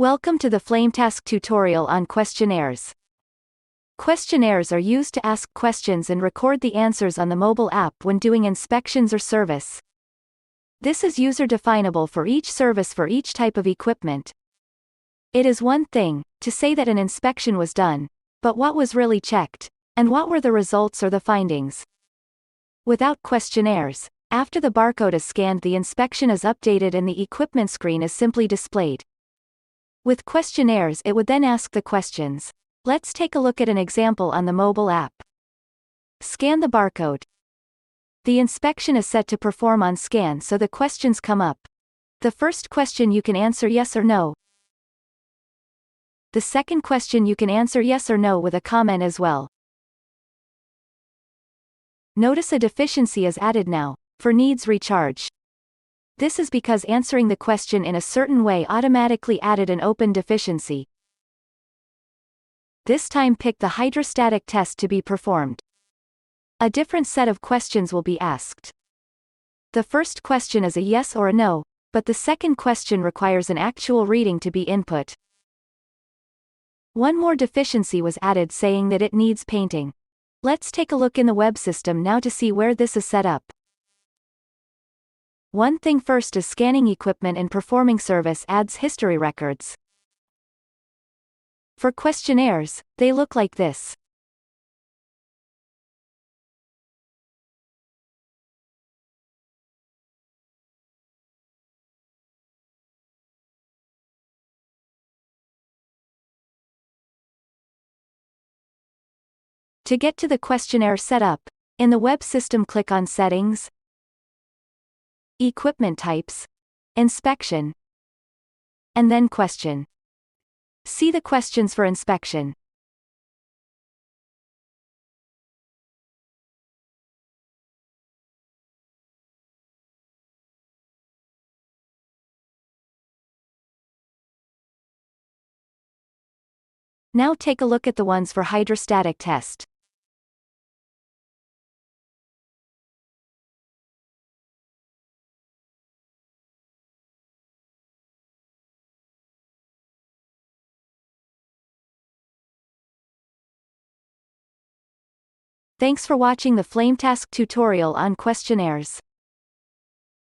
Welcome to the FlameTask tutorial on questionnaires. Questionnaires are used to ask questions and record the answers on the mobile app when doing inspections or service. This is user-definable for each service for each type of equipment. It is one thing to say that an inspection was done, but what was really checked, and what were the results or the findings? Without questionnaires, after the barcode is scanned, the inspection is updated and the equipment screen is simply displayed. With questionnaires, it would then ask the questions. Let's take a look at an example on the mobile app. Scan the barcode. The inspection is set to perform on scan, so the questions come up. The first question you can answer yes or no. The second question you can answer yes or no with a comment as well. Notice a deficiency is added now, for needs recharge. This is because answering the question in a certain way automatically added an open deficiency. This time pick the hydrostatic test to be performed. A different set of questions will be asked. The first question is a yes or a no, but the second question requires an actual reading to be input. One more deficiency was added saying that it needs painting. Let's take a look in the web system now to see where this is set up. One thing first is scanning equipment and performing service adds history records. For questionnaires, they look like this. To get to the questionnaire setup, in the web system click on Settings, Equipment Types, Inspection, and then Question. See the questions for inspection. Now take a look at the ones for hydrostatic test. Thanks for watching the FlameTask tutorial on questionnaires.